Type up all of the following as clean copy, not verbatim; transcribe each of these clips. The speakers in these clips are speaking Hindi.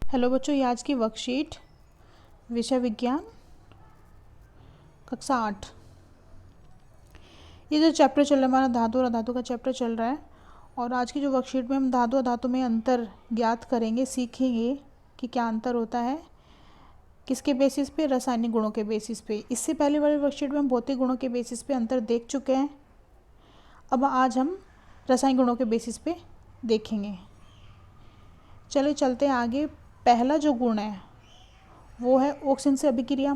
हेलो बच्चों, ये आज की वर्कशीट विषय विज्ञान कक्षा 8। ये जो चैप्टर चल रहा है हमारा धातु और अधातु का चैप्टर चल रहा है। और आज की जो वर्कशीट में हम धातु अधातु में अंतर ज्ञात करेंगे, सीखेंगे कि क्या अंतर होता है, किसके बेसिस पे, रासायनिक गुणों के बेसिस पे। इससे पहले वाली वर्कशीट में हम भौतिक गुणों के बेसिस पे अंतर देख चुके हैं। अब आज हम रासायनिक गुणों के बेसिस पे देखेंगे। चलो चलते हैं आगे। पहला जो गुण है वो है ऑक्सीजन से अभिक्रिया।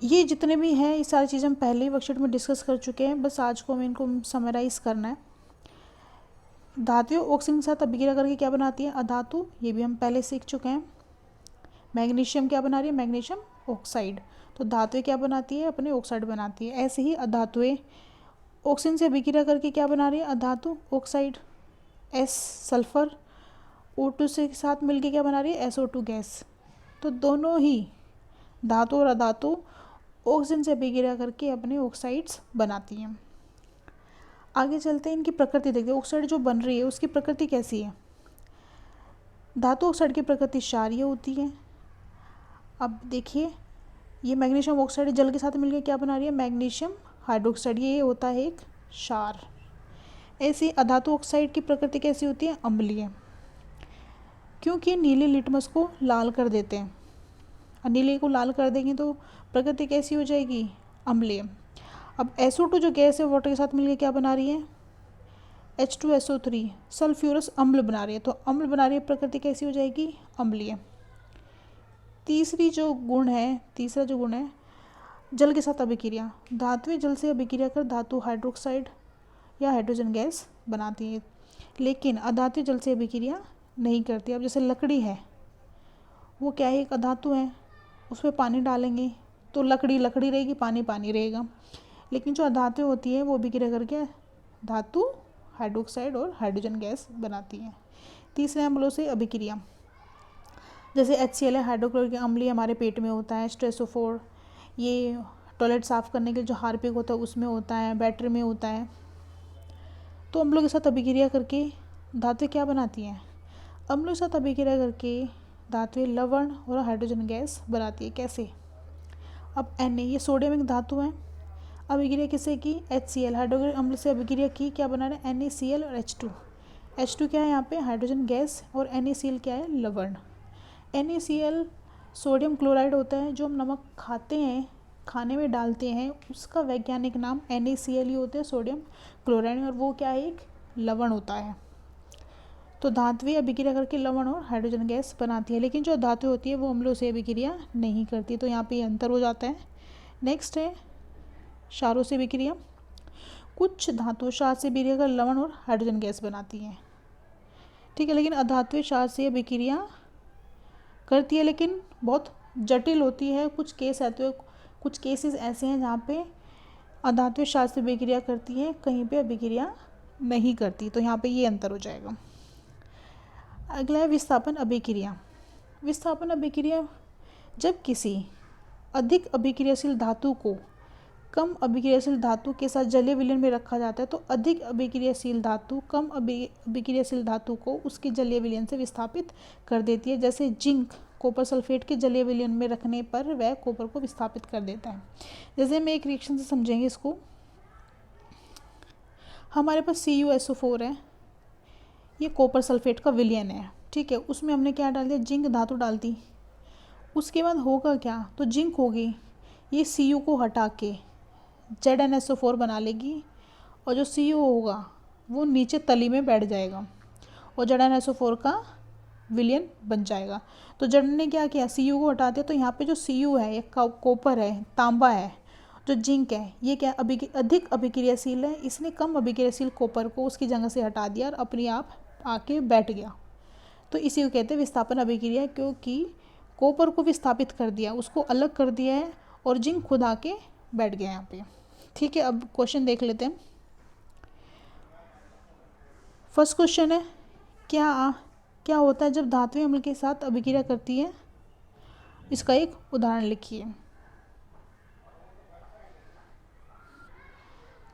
ये जितने भी हैं ये सारी चीज़ें हम पहले ही वर्कशीट में डिस्कस कर चुके हैं, बस आज को हमें इनको समराइज़ करना है। धातु ऑक्सीजन के साथ अभिक्रिया करके क्या बनाती है? अधातु। ये भी हम पहले सीख चुके हैं। मैग्नीशियम क्या बना रही है? Magnesium oxide. तो धातुएं क्या बनाती है? अपने ऑक्साइड बनाती है। ऐसे ही अधातुएं ऑक्सीजन से अभिक्रिया करके क्या बना रही है? अधातु ऑक्साइड। एस सल्फर O2 से साथ मिलके क्या बना रही है? SO2 gas. तो दोनों ही धातु और अधातु ऑक्सीजन से अभिक्रिया करके अपने ऑक्साइड्स बनाती हैं। आगे चलते हैं, इनकी प्रकृति देखते हैं। ऑक्साइड जो बन रही है उसकी प्रकृति कैसी है? धातु ऑक्साइड की प्रकृति क्षारीय होती है। अब देखिए, ये मैग्नीशियम ऑक्साइड जल के साथ मिलकर क्या बना रही है? Magnesium hydroxide. ये होता है एक क्षार। ऐसी अधातु ऑक्साइड की प्रकृति कैसी होती है? अम्लीय, क्योंकि नीले लिटमस को लाल कर देते हैं। और नीले को लाल कर देंगे तो प्रकृति कैसी हो जाएगी? अम्लीय। अब SO2 जो गैस है वाटर के साथ मिलकर क्या बना रही है? H2SO3 सल्फ्यूरस अम्ल बना रही है। तो अम्ल बना रही है, प्रकृति कैसी हो जाएगी? अम्लीय। तीसरा जो गुण है जल के साथ अभिक्रिया। धातुएं जल से अभिक्रिया कर धातु हाइड्रोक्साइड या हाइड्रोजन गैस बनाती है, लेकिन अधातु जल से अभिक्रिया नहीं करती। अब जैसे लकड़ी है, वो क्या है? एक अधातु है। उसमें पानी डालेंगे तो लकड़ी लकड़ी रहेगी, पानी पानी रहेगा। लेकिन जो अधातु होती है वो अभिक्रिया करके धातु हाइड्रोक्साइड और हाइड्रोजन गैस बनाती है। तीसरे अम्लों से अभिक्रिया, जैसे HCl है, हाइड्रोक्लोरिक अम्ल हमारे पेट में होता है। स्ट्रेसोफोर, ये टॉयलेट साफ़ करने के लिए जो हार्पिक होता है उसमें होता है, बैटरी में होता है। तो अम्लों के साथ अभिक्रिया करके धातु क्या बनाती हैं? अम्लों के साथ अभिक्रिया करके धातुएं लवण और हाइड्रोजन गैस बनाती है। कैसे? अब Na, ये सोडियम एक धातु है। अभिक्रिया किससे की? HCl हाइड्रोक्लोरिक अम्ल से अभिक्रिया की, क्या बना रहे? NaCl और H2। H2 क्या है यहाँ पे? Hydrogen gas. और NaCl क्या है? लवण। NaCl सोडियम क्लोराइड होता है, जो हम नमक खाते हैं, खाने में डालते हैं, उसका वैज्ञानिक नाम NaCl ही होता है, सोडियम क्लोराइड। और वो क्या है? एक लवण होता है। तो धातुएं अभिक्रिया करके लवण और हाइड्रोजन गैस बनाती है, लेकिन जो धातु होती है वो अम्लों से अभिक्रिया नहीं करती। तो यहाँ पे अंतर हो जाता है। नेक्स्ट है क्षारों से अभिक्रिया। कुछ धातु क्षार से अभिक्रिया कर लवण और हाइड्रोजन गैस बनाती हैं, ठीक है। लेकिन अधातुएं क्षार से अभिक्रिया करती है, लेकिन बहुत जटिल होती है। कुछ केसेस ऐसे हैं जहाँ पे अधातुएं क्षार से अभिक्रिया करती हैं, कहीं पे अभिक्रिया नहीं करती। तो यहाँ पे ये अंतर हो जाएगा। अगला है विस्थापन अभिक्रिया। विस्थापन अभिक्रिया, जब किसी अधिक अभिक्रियाशील धातु को कम अभिक्रियाशील धातु के साथ जलीय विलयन में रखा जाता है, तो अधिक अभिक्रियाशील धातु कम अभिक्रियाशील धातु को उसके जलीय विलयन से विस्थापित कर देती है। जैसे जिंक कॉपर सल्फेट के जलीय विलयन में रखने पर वह कॉपर को विस्थापित कर देता है। जैसे हम एक रिएक्शन से समझेंगे इसको। हमारे पास CuSO4 है, ये कॉपर सल्फेट का विलयन है, ठीक है। उसमें हमने क्या डाल दिया? जिंक धातु डाल दी। उसके बाद होगा क्या? तो जिंक होगी, ये Cu को हटा के ZnSO4 बना लेगी, और जो Cu होगा वो नीचे तली में बैठ जाएगा और ZnSO4 का विलयन बन जाएगा। तो जड़ ने क्या किया? Cu को हटा दिया। तो यहाँ पे जो Cu है, ये कॉपर है, तांबा है, जो जिंक है, ये क्या अधिक अभिक्रियाशील है। इसने कम अभिक्रियाशील कॉपर को उसकी जगह से हटा दिया और अपने आप आके बैठ गया। तो इसी को कहते हैं विस्थापन अभिक्रिया, क्योंकि कॉपर को विस्थापित कर दिया, उसको अलग कर दिया है, और जिंक खुद आके बैठ गया यहाँ पे, ठीक है। अब क्वेश्चन देख लेते हैं। फर्स्ट क्वेश्चन है, क्या होता है जब धातुएं अम्ल के साथ अभिक्रिया करती है? इसका एक उदाहरण लिखिए।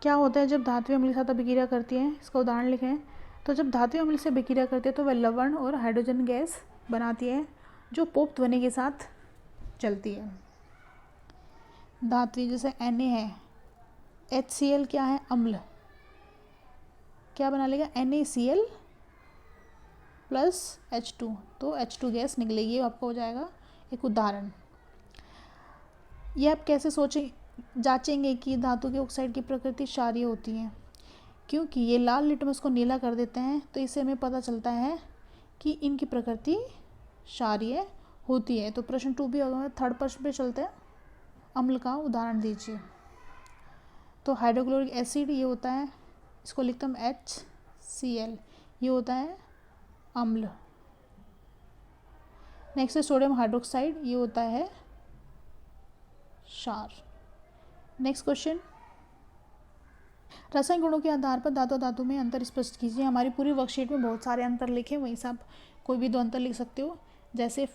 क्या होता है जब धातुएं अम्ल के साथ अभिक्रिया करती हैं? इसका उदाहरण लिखें। तो जब धातुएं अम्ल से अभिक्रिया करती है तो वह लवण और हाइड्रोजन गैस बनाती है जो पोप ध्वनि के साथ चलती है। धात्वी जैसे Na है, HCl क्या है, अम्ल, क्या बना लेगा, NaCl प्लस H2, तो H2 गैस निकलेगी, आपका हो जाएगा एक उदाहरण। ये आप कैसे जांचेंगे कि धातु के ऑक्साइड की प्रकृति क्षारीय होती है, क्योंकि ये लाल लिटमस को नीला कर देते हैं, तो इससे हमें पता चलता है कि इनकी प्रकृति क्षारीय होती है। तो प्रश्न 2 भी होगा। थर्ड प्रश्न पे चलते हैं, अम्ल का उदाहरण दीजिए। तो हाइड्रोक्लोरिक एसिड ये होता है, इसको लिखते हम HCl, ये होता है अम्ल। नेक्स्ट है सोडियम हाइड्रोक्साइड, ये होता है क्षार। नेक्स्ट क्वेश्चन, रासायनिक गुणों के आधार पर धातु धातु में अंतर स्पष्ट कीजिए। हमारी पूरी वर्कशीट में बहुत सारे अंतर लिखे, वहीं से आप कोई भी 2 अंतर लिख सकते हो। जैसे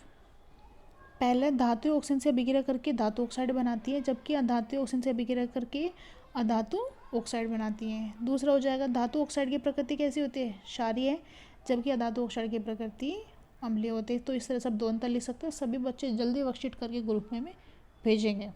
पहले धातु ऑक्सीजन से अभिक्रिया करके धातु ऑक्साइड बनाती है, जबकि अधातु ऑक्सीजन से अभिक्रिया करके अधातु ऑक्साइड बनाती है। दूसरा हो जाएगा धातु ऑक्साइड की प्रकृति कैसी होती है, क्षारीय, जबकि अधातु ऑक्साइड की प्रकृति अम्लीय होती है। तो इस तरह सब 2 अंतर लिख सकते हैं। सभी बच्चे जल्दी वर्कशीट करके ग्रुप में भेजेंगे।